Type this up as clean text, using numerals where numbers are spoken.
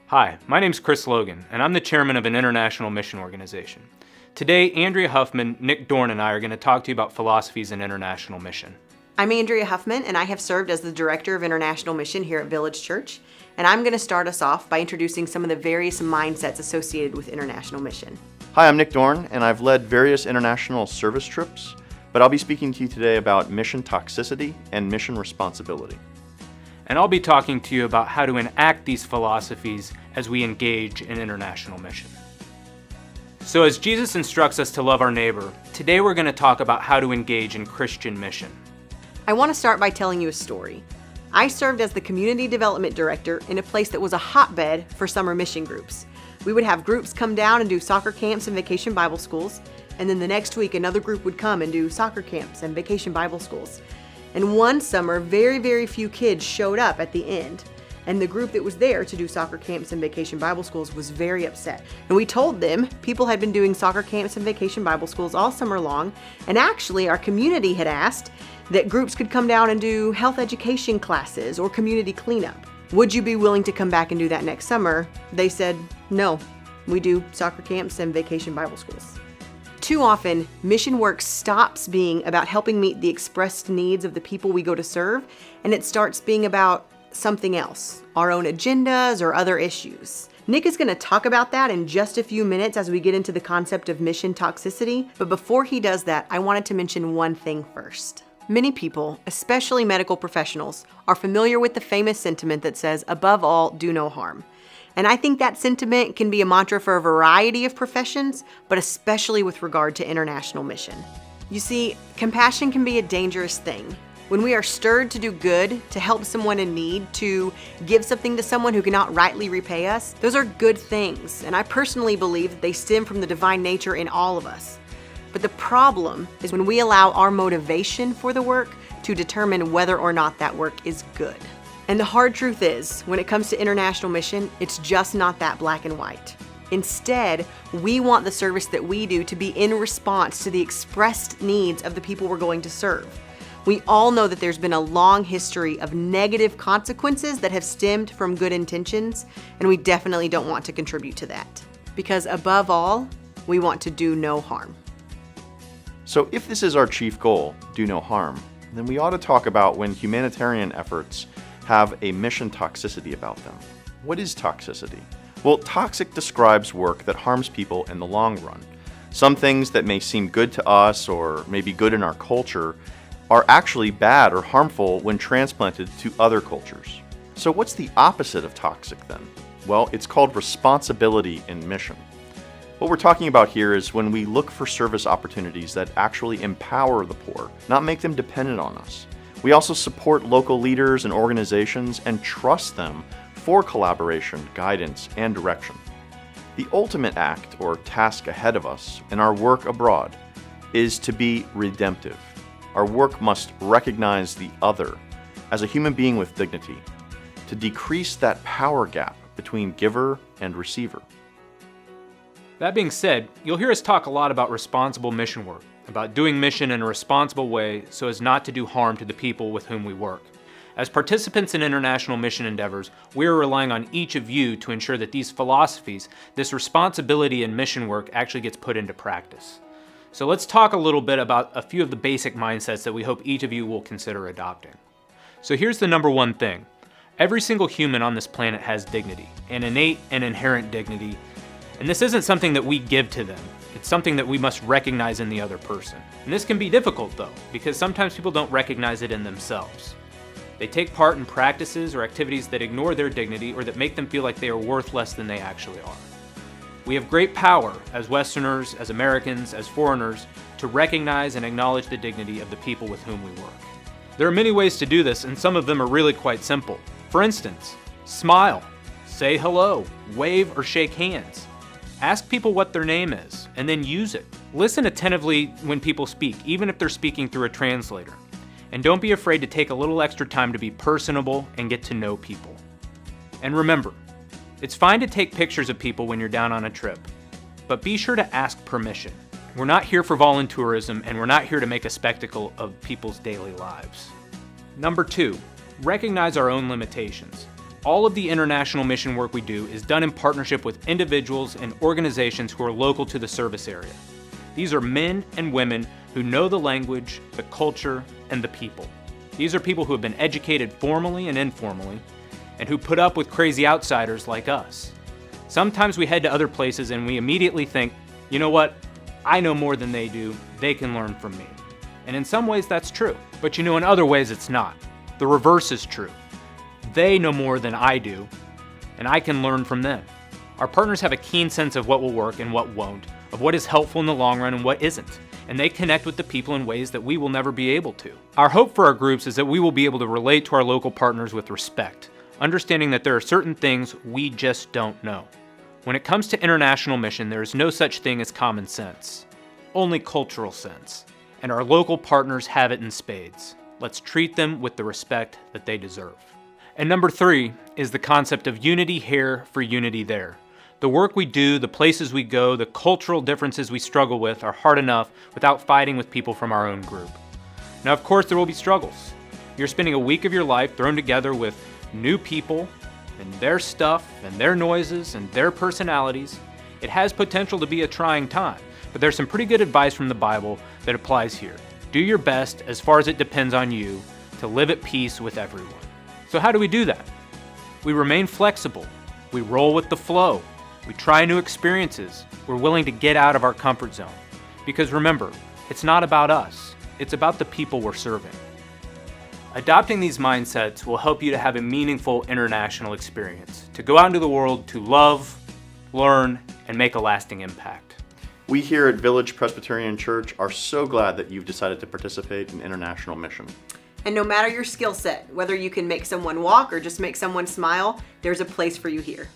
Hi, my name's Chris Logan, and I'm the chairman of an international mission organization. Today, Andrea Huffman, Nick Dorn, and I are going to talk to you about philosophies in international mission. I'm Andrea Huffman, and I have served as the Director of International Mission here at Village Church, and I'm going to start us off by introducing some of the various mindsets associated with international mission. Hi, I'm Nick Dorn, and I've led various international service trips, but I'll be speaking to you today about mission toxicity and mission responsibility. And I'll be talking to you about how to enact these philosophies as we engage in international mission. So as Jesus instructs us to love our neighbor, today we're going to talk about how to engage in Christian mission. I want to start by telling you a story. I served as the Community Development Director in a place that was a hotbed for summer mission groups. We would have groups come down and do soccer camps and vacation Bible schools, and then the next week another group would come and do soccer camps and vacation Bible schools. And one summer, very few kids showed up at the end. And the group that was there to do soccer camps and vacation Bible schools was very upset. And we told them people had been doing soccer camps and vacation Bible schools all summer long. And actually, our community had asked that groups could come down and do health education classes or community cleanup. Would you be willing to come back and do that next summer? They said, no, we do soccer camps and vacation Bible schools. Too often, mission work stops being about helping meet the expressed needs of the people we go to serve, and it starts being about something else, our own agendas or other issues. Nick is going to talk about that in just a few minutes as we get into the concept of mission toxicity, but before he does that, I wanted to mention one thing first. Many people, especially medical professionals, are familiar with the famous sentiment that says, above all, do no harm. And I think that sentiment can be a mantra for a variety of professions, but especially with regard to international mission. You see, compassion can be a dangerous thing. When we are stirred to do good, to help someone in need, to give something to someone who cannot rightly repay us, those are good things. And I personally believe that they stem from the divine nature in all of us. But the problem is when we allow our motivation for the work to determine whether or not that work is good. And the hard truth is, when it comes to international mission, it's just not that black and white. Instead, we want the service that we do to be in response to the expressed needs of the people we're going to serve. We all know that there's been a long history of negative consequences that have stemmed from good intentions, and we definitely don't want to contribute to that. Because above all, we want to do no harm. So if this is our chief goal, do no harm, then we ought to talk about when humanitarian efforts have a mission toxicity about them. What is toxicity? Well, toxic describes work that harms people in the long run. Some things that may seem good to us or maybe good in our culture are actually bad or harmful when transplanted to other cultures. So what's the opposite of toxic then? Well, it's called responsibility in mission. What we're talking about here is when we look for service opportunities that actually empower the poor, not make them dependent on us. We also support local leaders and organizations and trust them for collaboration, guidance, and direction. The ultimate act or task ahead of us in our work abroad is to be redemptive. Our work must recognize the other as a human being with dignity, to decrease that power gap between giver and receiver. That being said, you'll hear us talk a lot about responsible mission work, about doing mission in a responsible way so as not to do harm to the people with whom we work. As participants in international mission endeavors, we are relying on each of you to ensure that these philosophies, this responsibility in mission work actually gets put into practice. So let's talk a little bit about a few of the basic mindsets that we hope each of you will consider adopting. So here's the number one thing. Every single human on this planet has dignity, an innate and inherent dignity. And this isn't something that we give to them. It's something that we must recognize in the other person. And this can be difficult though, because sometimes people don't recognize it in themselves. They take part in practices or activities that ignore their dignity or that make them feel like they are worth less than they actually are. We have great power as Westerners, as Americans, as foreigners, to recognize and acknowledge the dignity of the people with whom we work. There are many ways to do this, and some of them are really quite simple. For instance, smile, say hello, wave or shake hands. Ask people what their name is, and then use it. Listen attentively when people speak, even if they're speaking through a translator. And don't be afraid to take a little extra time to be personable and get to know people. And remember, it's fine to take pictures of people when you're down on a trip, but be sure to ask permission. We're not here for voluntourism, and we're not here to make a spectacle of people's daily lives. Number 2, recognize our own limitations. All of the international mission work we do is done in partnership with individuals and organizations who are local to the service area. These are men and women who know the language, the culture, and the people. These are people who have been educated formally and informally, and who put up with crazy outsiders like us. Sometimes we head to other places and we immediately think, you know what, I know more than they do, they can learn from me. And in some ways that's true, but in other ways it's not. The reverse is true. They know more than I do, and I can learn from them. Our partners have a keen sense of what will work and what won't, of what is helpful in the long run and what isn't, and they connect with the people in ways that we will never be able to. Our hope for our groups is that we will be able to relate to our local partners with respect, understanding that there are certain things we just don't know. When it comes to international mission, there is no such thing as common sense, only cultural sense, and our local partners have it in spades. Let's treat them with the respect that they deserve. And number 3 is the concept of unity here for unity there. The work we do, the places we go, the cultural differences we struggle with are hard enough without fighting with people from our own group. Now, of course, there will be struggles. You're spending a week of your life thrown together with new people and their stuff and their noises and their personalities. It has potential to be a trying time, but there's some pretty good advice from the Bible that applies here. Do your best, as far as it depends on you, to live at peace with everyone. So how do we do that? We remain flexible. We roll with the flow. We try new experiences. We're willing to get out of our comfort zone. Because remember, it's not about us. It's about the people we're serving. Adopting these mindsets will help you to have a meaningful international experience, to go out into the world to love, learn, and make a lasting impact. We here at Village Presbyterian Church are so glad that you've decided to participate in international mission. And no matter your skill set, whether you can make someone walk or just make someone smile, there's a place for you here.